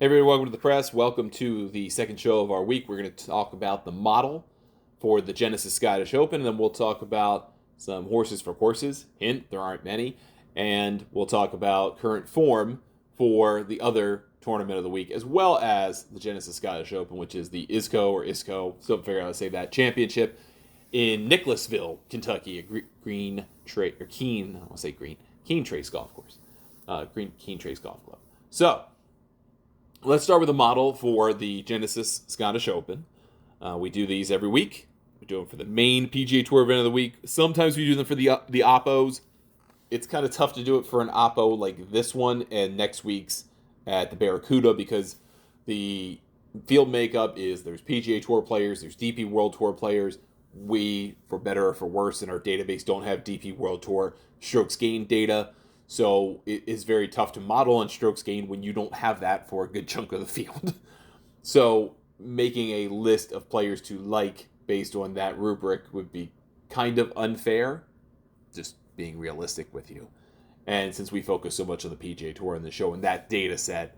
Hey everybody, welcome to the press. Welcome to the second show of our week. We're going to talk about the model for the Genesis Scottish Open, and then we'll talk about some horses for courses. Hint, there aren't many. And we'll talk about current form for the other tournament of the week, as well as the Genesis Scottish Open, which is the ISCO, still figure out how to say that, championship in Nicholasville, Kentucky, a Keene Trace Golf Course. Keene Trace Golf Club. So, let's start with a model for the Genesis Scottish Open. We do these every week. We do them for the main PGA Tour event of the week. Sometimes we do them for the Oppos. It's kind of tough to do it for an Oppo like this one and next week's at the Barracuda because the field makeup is there's PGA Tour players, there's DP World Tour players. We, for better or for worse, in our database don't have DP World Tour strokes gained data. So it is very tough to model on strokes gained when you don't have that for a good chunk of the field. So making a list of players to like based on that rubric would be kind of unfair, just being realistic with you. And since we focus so much on the PGA Tour in the show and that data set,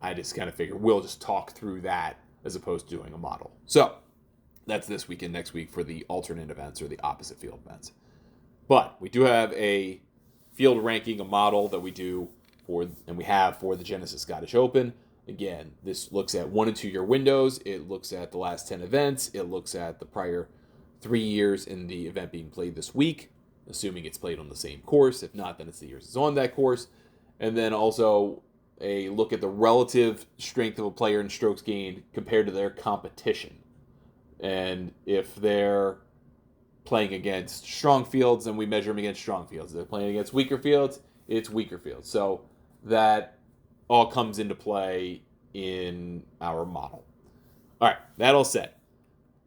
I just kind of figure we'll just talk through that as opposed to doing a model. So that's this week and next week for the alternate events or the opposite field events. But we do have a field ranking, a model that we do for, and we have for the Genesis Scottish Open. Again, this looks at 1 and 2 year windows. It looks at the last 10 events. It looks at the prior 3 years in the event being played this week, assuming it's played on the same course. If not, then it's the years it's on that course. And then also a look at the relative strength of a player in strokes gained compared to their competition. And if they're playing against strong fields, and we measure them against strong fields. If they're playing against weaker fields, it's weaker fields. So that all comes into play in our model. All right, that all said,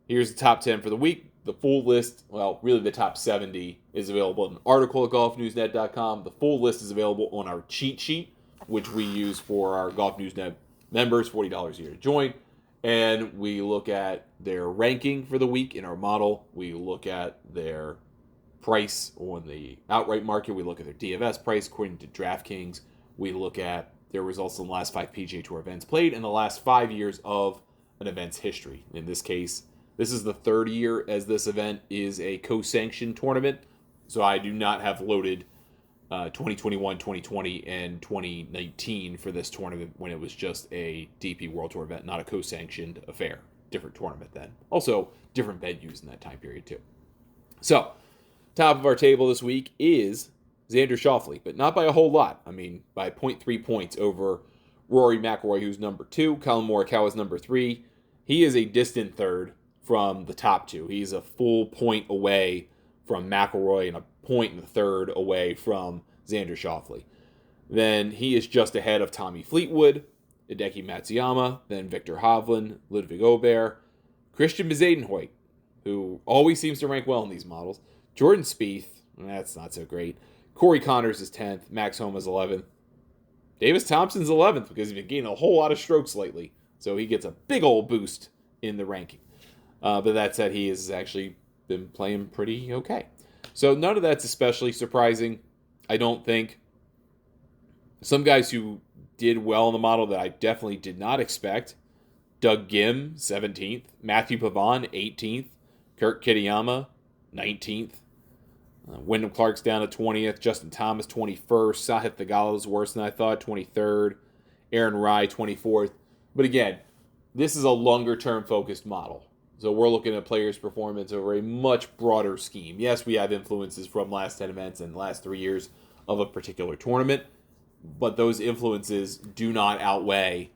here's the top 10 for the week. The full list, well, really the top 70 is available in an article at golfnewsnet.com. The full list is available on our cheat sheet, which we use for our Golf Newsnet members, $40 a year to join. And we look at their ranking for the week in our model. We look at their price on the outright market. We look at their DFS price according to DraftKings. We look at their results in the last 5 PGA Tour events played in the last 5 years of an event's history. In this case, this is the third year as this event is a co-sanctioned tournament. So I do not have loaded 2021, 2020, and 2019 for this tournament when it was just a DP World Tour event, not a co-sanctioned affair. Different tournament then. Also, different venues in that time period too. So, top of our table this week is Xander Schauffele, but not by a whole lot. I mean, by 0.3 points over Rory McIlroy, who's number 2. Colin Morikawa is number 3. He is a distant third from the top 2. He's a full point away from McIlroy and a point and a third away from Xander Schauffele. Then he is just ahead of Tommy Fleetwood, Hideki Matsuyama, then Victor Hovland, Ludwig Aubert, Christian Bezadenhout, who always seems to rank well in these models, Jordan Spieth, that's not so great, Corey Connors is 10th, Max Homa is 11th, Davis Thompson's 11th because he's been gaining a whole lot of strokes lately, so he gets a big old boost in the ranking. But that said, he has actually been playing pretty okay. So none of that's especially surprising, I don't think. Some guys who did well in the model that I definitely did not expect. Doug Gim, 17th. Matthew Pavon, 18th. Kurt Kitayama, 19th. Wyndham Clark's down to 20th. Justin Thomas, 21st. Sahith Theegala is worse than I thought, 23rd. Aaron Rai, 24th. But again, this is a longer-term focused model. So we're looking at players' performance over a much broader scheme. Yes, we have influences from last 10 events and last 3 years of a particular tournament, but those influences do not outweigh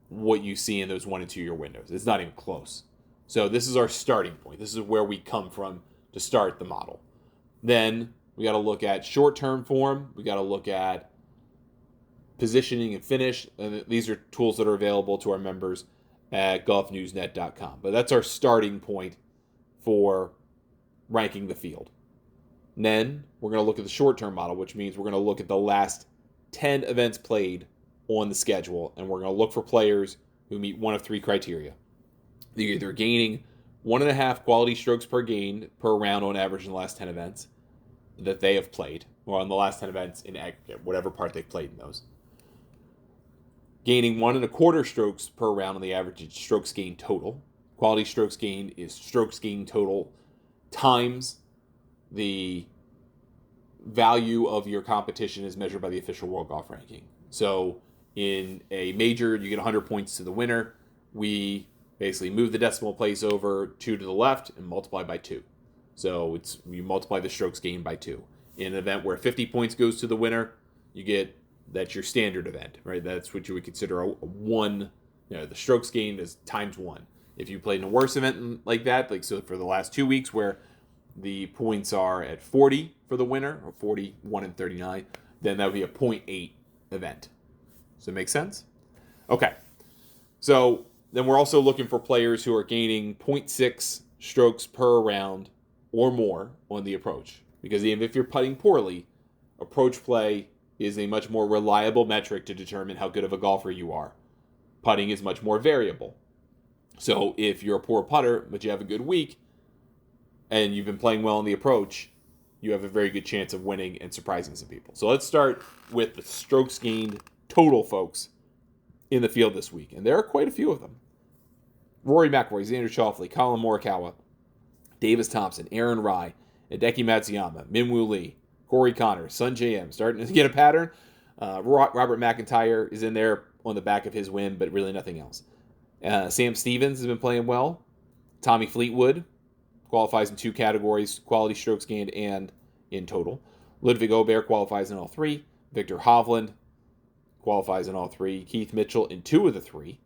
what you see in those 1 and 2 year windows. It's not even close. So this is our starting point. This is where we come from to start the model. Then we got to look at short-term form. We got to look at positioning and finish. And these are tools that are available to our members at golfnewsnet.com. But that's our starting point for ranking the field. And then we're going to look at the short-term model, which means we're going to look at the last 10 events played on the schedule, and we're going to look for players who meet one of 3 criteria. They're either gaining 1.5 quality strokes per gain per round on average in the last 10 events that they have played, or on the last 10 events in aggregate, whatever part they've played in those. gaining 1.25 strokes per round on the average strokes gained total. Quality strokes gained is strokes gained total times the value of your competition is measured by the official world golf ranking. So in a major, you get 100 points to the winner. We basically move the decimal place over 2 to the left and multiply by 2. So you multiply the strokes gained by 2. In an event where 50 points goes to the winner, that's your standard event, right? That's what you would consider a 1. The strokes gained is times 1. If you played in a worse event like that, like so for the last 2 weeks where the points are at 40 for the winner, or 41 and 39, then that would be a 0.8 event. Does that make sense? Okay. So then we're also looking for players who are gaining 0.6 strokes per round or more on the approach. Because even if you're putting poorly, approach play is a much more reliable metric to determine how good of a golfer you are. Putting is much more variable. So if you're a poor putter, but you have a good week, and you've been playing well in the approach, you have a very good chance of winning and surprising some people. So let's start with the strokes gained total folks in the field this week. And there are quite a few of them. Rory McIlroy, Xander Schauffele, Colin Morikawa, Davis Thompson, Aaron Rai, Hideki Matsuyama, Minwoo Lee, Corey Connors, Sun JM. Starting to get a pattern. Robert McIntyre is in there on the back of his win, but really nothing else. Sam Stevens has been playing well. Tommy Fleetwood qualifies in 2 categories, quality strokes gained and in total. Ludwig Aubert qualifies in all 3. Victor Hovland qualifies in all 3. Keith Mitchell in 2 of the 3.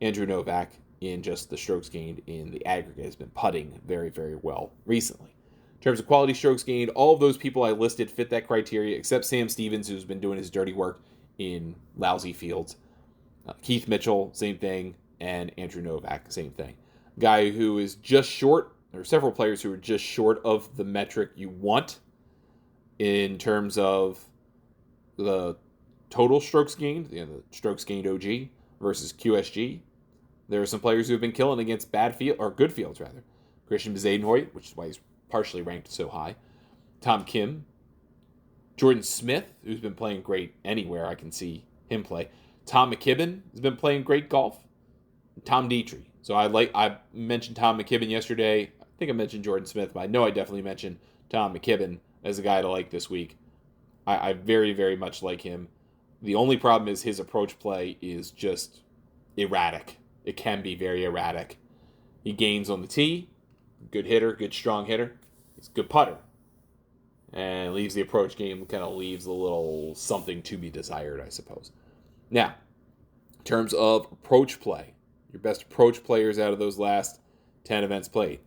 Andrew Novak in just the strokes gained in the aggregate has been putting very, very well recently. In terms of quality strokes gained, all of those people I listed fit that criteria except Sam Stevens, who's been doing his dirty work in lousy fields. Keith Mitchell, same thing, and Andrew Novak, same thing. Guy who is just short. There are several players who are just short of the metric you want in terms of the total strokes gained, the strokes gained OG versus QSG. There are some players who have been killing against good fields rather. Christian Bezuidenhout, which is why he's partially ranked so high. Tom Kim, Jordan Smith, who's been playing great anywhere I can see him play. Tom McKibben has been playing great golf. Tom Dietrich. So I mentioned Tom McKibben yesterday. I think I mentioned Jordan Smith, but I know I definitely mentioned Tom McKibben as a guy to like this week. I very, very much like him. The only problem is his approach play is just erratic. It can be very erratic. He gains on the tee. Good hitter, good strong hitter. He's a good putter. And leaves the approach game, kind of leaves a little something to be desired, I suppose. Now, in terms of approach play, your best approach players out of those last 10 events played.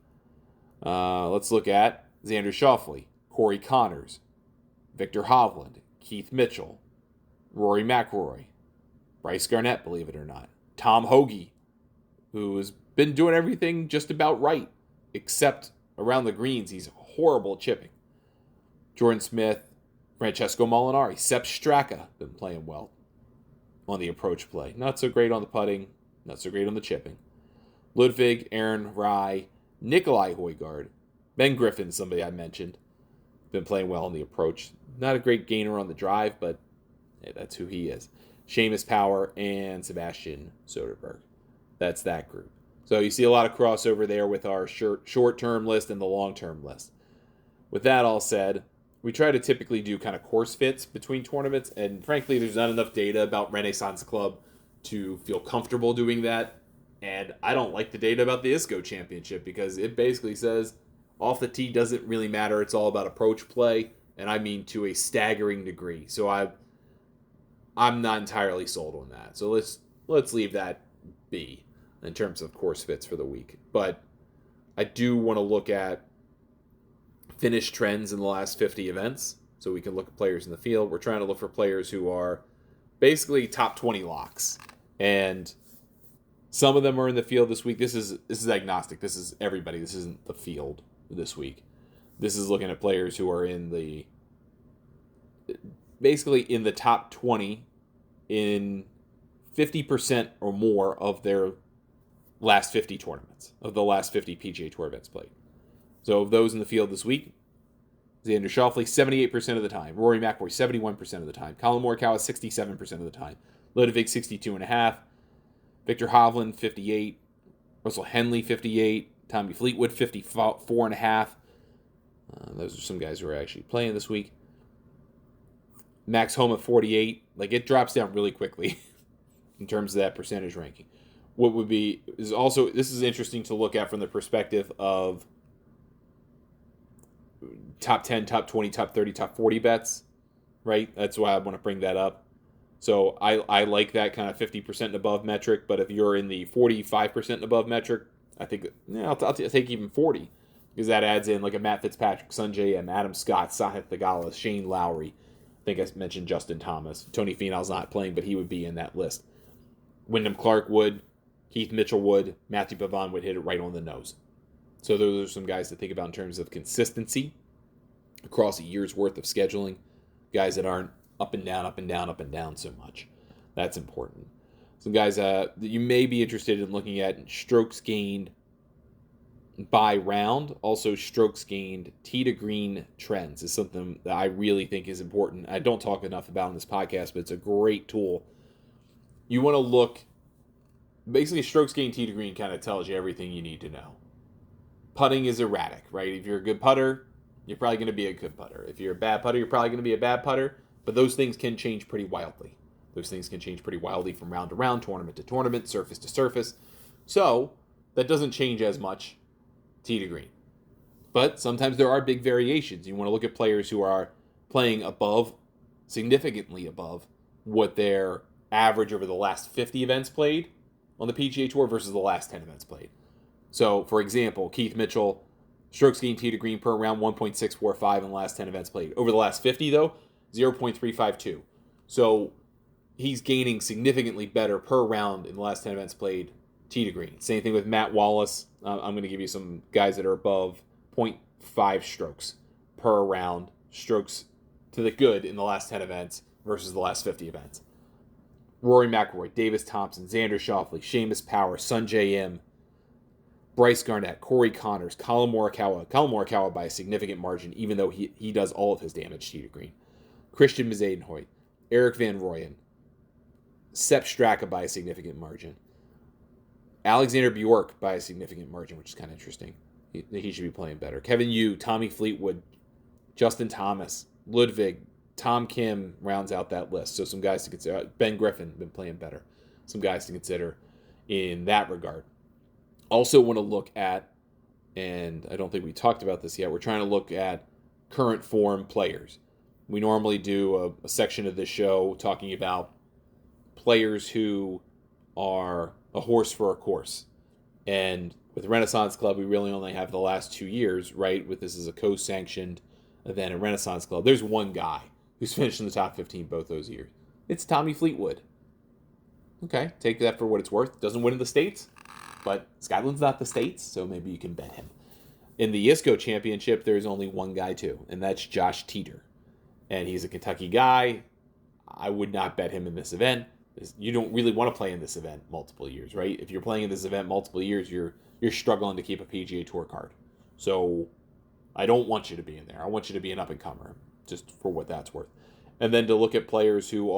Let's look at Xander Schauffele, Corey Connors, Victor Hovland, Keith Mitchell, Rory McIlroy, Bryce Garnett, believe it or not, Tom Hoagie, who has been doing everything just about right, except around the greens. He's horrible at chipping. Jordan Smith, Francesco Molinari, Sepp Straka, been playing well on the approach play. Not so great on the putting, not so great on the chipping. Ludwig, Aaron Rai, Nikolai Højgaard, Ben Griffin, somebody I mentioned, been playing well on the approach. Not a great gainer on the drive, but hey, that's who he is. Seamus Power and Sebastian Soderberg. That's that group. So you see a lot of crossover there with our short-term list and the long-term list. With that all said, we try to typically do kind of course fits between tournaments, and frankly, there's not enough data about Renaissance Club to feel comfortable doing that. And I don't like the data about the ISCO Championship because it basically says off the tee doesn't really matter. It's all about approach play, and I mean to a staggering degree. So I'm not entirely sold on that. So let's leave that be in terms of course fits for the week. But I do want to look at finish trends in the last 50 events so we can look at players in the field. We're trying to look for players who are basically top 20 locks. And some of them are in the field this week. This is agnostic. This is everybody. This isn't the field this week. This is looking at players who are basically in the top 20 in 50% or more of their last 50 tournaments, of the last 50 PGA Tour events played. So of those in the field this week, Xander Schauffele, 78% of the time. Rory McIlroy, 71% of the time. Colin Morikawa, 67% of the time. Ludwig 62.5. Victor Hovland 58. Russell Henley 58. Tommy Fleetwood 54.5. Those are some guys who are actually playing this week. Max Homa 48. Like, it drops down really quickly in terms of that percentage ranking. What would be is also, this is interesting to look at from the perspective of top 10, top 20, top 30, top 40 bets, right? That's why I want to bring that up. So I like that kind of 50% and above metric, but if you're in the 45% and above metric, I think I'll take even 40, because that adds in like a Matt Fitzpatrick, Sungjae M, Adam Scott, Sahith Theegala, Shane Lowry. I think I mentioned Justin Thomas. Tony Finau's not playing, but he would be in that list. Wyndham Clark would, Keith Mitchell would, Matthew Pavon would hit it right on the nose. So those are some guys to think about in terms of consistency across a year's worth of scheduling. Guys that aren't up and down, up and down, up and down so much. That's important. Some guys that you may be interested in looking at: strokes gained by round, also strokes gained tee to green trends is something that I really think is important. I don't talk enough about in this podcast, but it's a great tool. You want to look, basically strokes gained tee to green kind of tells you everything you need to know. Putting is erratic, right? If you're a good putter, you're probably going to be a good putter. If you're a bad putter, you're probably going to be a bad putter, but those things can change pretty wildly. Those things can change pretty wildly from round to round, tournament to tournament, surface to surface. So that doesn't change as much tee to green. But sometimes there are big variations. You want to look at players who are playing above, significantly above, what their average over the last 50 events played on the PGA Tour versus the last 10 events played. So, for example, Keith Mitchell, strokes gained tee to green per round, 1.645 in the last 10 events played. Over the last 50, though, 0.352. So he's gaining significantly better per round in the last 10 events played tee to green. Same thing with Matt Wallace. I'm going to give you some guys that are above 0.5 strokes per round, strokes to the good in the last 10 events versus the last 50 events. Rory McIlroy, Davis Thompson, Xander Schauffele, Seamus Power, Sungjae M, Bryce Garnett, Corey Connors, Colin Morikawa by a significant margin, even though he does all of his damage tee to green. Christian Bezuidenhout, Eric Van Rooyen, Sepp Straka by a significant margin. Alexander Bjork by a significant margin, which is kind of interesting. He should be playing better. Kevin Yu, Tommy Fleetwood, Justin Thomas, Ludwig, Tom Kim rounds out that list. So some guys to consider. Ben Griffin been playing better. Some guys to consider in that regard. Also want to look at, and I don't think we talked about this yet, we're trying to look at current form players. We normally do a section of this show talking about players who are a horse for a course. And with Renaissance Club, we really only have the last 2 years, right? With this as a co-sanctioned event at Renaissance Club. There's one guy who's finished in the top 15 both those years. It's Tommy Fleetwood. Okay, take that for what it's worth. Doesn't win in the States, but Scotland's not the States, so maybe you can bet him. In the ISCO Championship, there's only one guy too, and that's Josh Teeter. And he's a Kentucky guy. I would not bet him in this event. You don't really want to play in this event multiple years, right? If you're playing in this event multiple years, you're struggling to keep a PGA Tour card. So I don't want you to be in there. I want you to be an up-and-comer, just for what that's worth. And then to look at players who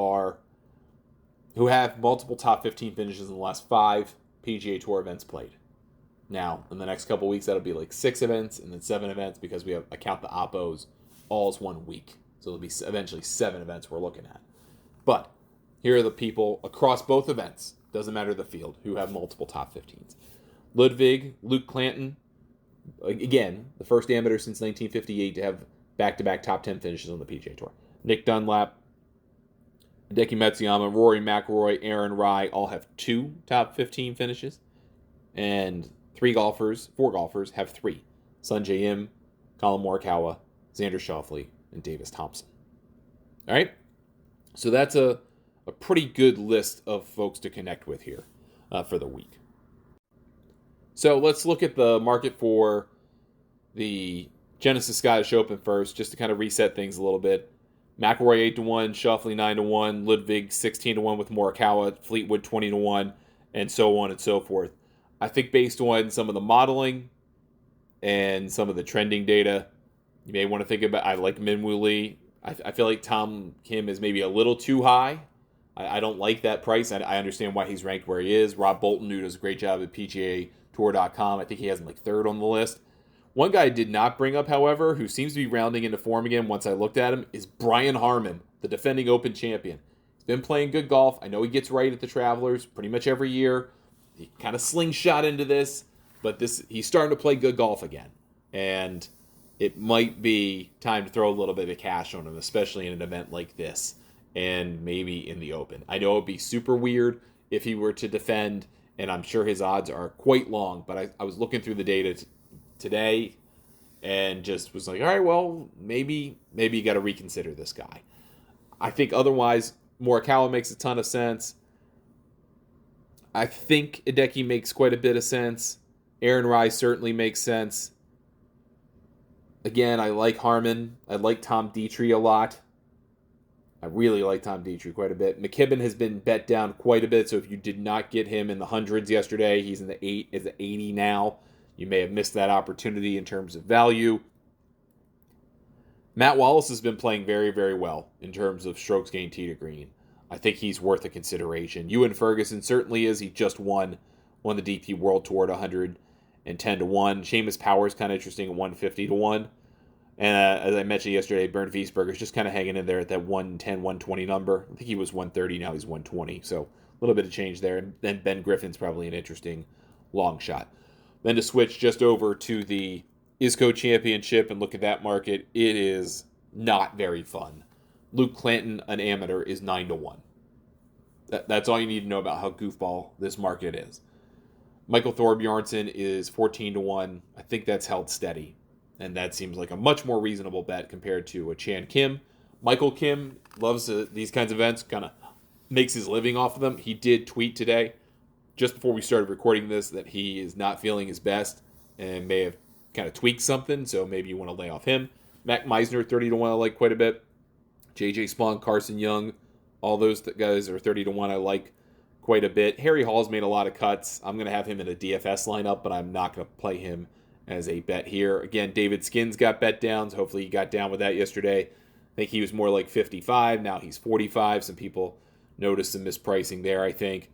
have multiple top 15 finishes in the last 5 PGA Tour events played. Now, in the next couple weeks, that'll be like 6 events and then 7 events, because I count the Oppos all as 1 week. So it'll be eventually 7 events we're looking at. But here are the people across both events, doesn't matter the field, who have multiple top 15s. Ludwig, Luke Clanton, again, the first amateur since 1958 to have back-to-back top 10 finishes on the PGA Tour. Nick Dunlap, Hideki Matsuyama, Rory McIlroy, Aaron Rai all have 2 top 15 finishes. And 4 golfers have 3. Sungjae Im, Colin Morikawa, Xander Schauffele, and Davis Thompson. All right? So that's a pretty good list of folks to connect with here for the week. So let's look at the market for the Genesis Scottish Open first, just to kind of reset things a little bit. McIlroy 8-1, Schauffele 9-1, Ludwig 16-1 with Morikawa, Fleetwood 20-1, and so on and so forth. I think based on some of the modeling and some of the trending data, you may want to think about, I like Min Woo Lee. I feel like Tom Kim is maybe a little too high I don't like that price. I understand why he's ranked where he is. Rob Bolton, who does a great job at PGAtour.com, I think he has him like third on the list. One guy I did not bring up, however, who seems to be rounding into form again once I looked at him, is Brian Harman, the defending Open champion. He's been playing good golf. I know he gets right at the Travelers pretty much every year. He kind of slingshot into this, but he's starting to play good golf again. And it might be time to throw a little bit of cash on him, especially in an event like this and maybe in the Open. I know it would be super weird if he were to defend, and I'm sure his odds are quite long, but I was looking through the data today and just was like, all right, well, maybe you got to reconsider this guy. I think otherwise, Morikawa makes a ton of sense. I think Hideki makes quite a bit of sense. Aaron Rice certainly makes sense. Again, I like Harmon. I like Tom Dietrich a lot. I really like Tom Dietrich quite a bit. McKibben has been bet down quite a bit, so if you did not get him in the hundreds yesterday, he's in the 80 now. You may have missed that opportunity in terms of value. Matt Wallace has been playing very, very well in terms of strokes gained tee to green. I think he's worth a consideration. Ewan Ferguson certainly is. He just won the DP World Tour at 110 to 1. Seamus Power is kind of interesting at 150 to 1. And as I mentioned yesterday, Bernd Wiesberger is just kind of hanging in there at that 110, 120 number. I think he was 130, now he's 120. So a little bit of change there. And then Ben Griffin's probably an interesting long shot. Then to switch just over to the ISCO Championship and look at that market, it is not very fun. Luke Clanton, an amateur, is 9 to 1. That's all you need to know about how goofball this market is. Michael Thorbjornsen is 14 to 1. I think that's held steady. And that seems like a much more reasonable bet compared to a Chan Kim. Michael Kim loves these kinds of events, kind of makes his living off of them. He did tweet today, just before we started recording this, that he is not feeling his best and may have kind of tweaked something, so maybe you want to lay off him. Matt Meisner, 30 to 1, I like quite a bit. JJ Spawn, Carson Young, all those guys are 30 to 1, I like quite a bit. Harry Hall's made a lot of cuts. I'm going to have him in a DFS lineup, but I'm not going to play him as a bet here. Again, David Skins got bet downs. Hopefully he got down with that yesterday. I think he was more like 55. Now he's 45. Some people noticed some mispricing there, I think.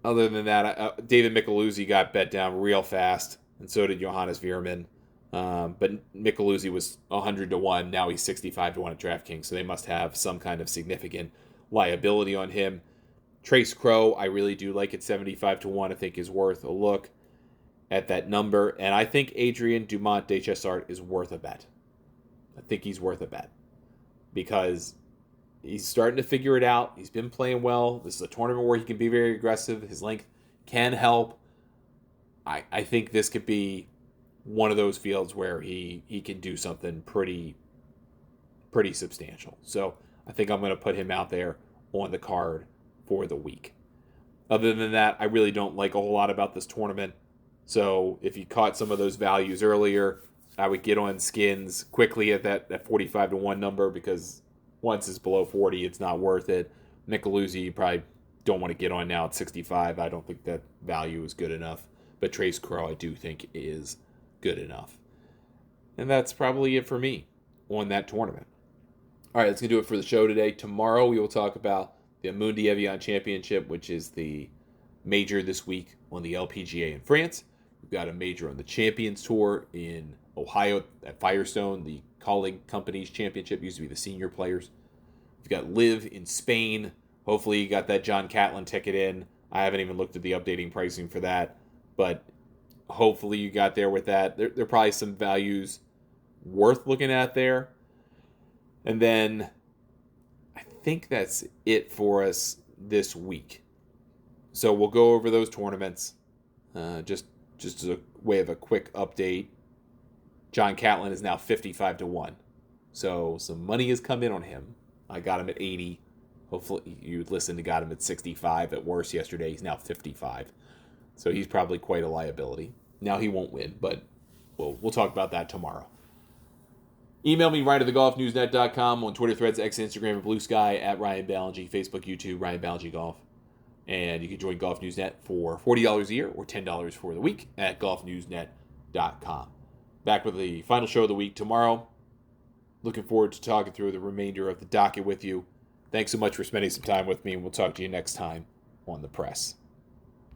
Other than that, David Micheluzzi got bet down real fast, and so did Johannes Veerman. But Micheluzzi was 100 to 1. Now he's 65 to 1 at DraftKings, so they must have some kind of significant liability on him. Trace Crow, I really do like at 75 to 1. I think is worth a look at that number. And I think Adrian Dumont de Chessart is worth a bet. I think he's worth a bet because he's starting to figure it out. He's been playing well. This is a tournament where he can be very aggressive. His length can help. I think this could be one of those fields where he can do something pretty substantial. So I think I'm going to put him out there on the card for the week. Other than that, I really don't like a whole lot about this tournament. So if you caught some of those values earlier, I would get on Skins quickly at that 45 to 1 number because once it's below 40, it's not worth it. Micheluzzi, you probably don't want to get on now at 65. I don't think that value is good enough. But Trace Crow, I do think is good enough. And that's probably it for me on that tournament. All right, that's going to do it for the show today. Tomorrow we will talk about the Amundi Evian Championship, which is the major this week on the LPGA in France. We've got a major on the Champions Tour in Ohio at Firestone. The Calling Companies Championship used to be the senior players. We've got Live in Spain. Hopefully you got that John Catlin ticket in. I haven't even looked at the updating pricing for that, but hopefully you got there with that. There are probably some values worth looking at there. And then I think that's it for us this week. So we'll go over those tournaments. Just as a way of a quick update. John Catlin is now 55 to 1. So some money has come in on him. I got him at 80. Hopefully you listened to got him at 65 at worst yesterday. He's now 55. So he's probably quite a liability. Now he won't win, but we'll talk about that tomorrow. Email me, ryan@thegolfnewsnet.com, on Twitter, Threads, X, Instagram, and Blue Sky, at Ryan Ballingy, Facebook, YouTube, Ryan Ballingy Golf. And you can join Golf Newsnet for $40 a year or $10 for the week at golfnewsnet.com. Back with the final show of the week tomorrow. Looking forward to talking through the remainder of the docket with you. Thanks so much for spending some time with me, and we'll talk to you next time on The Press.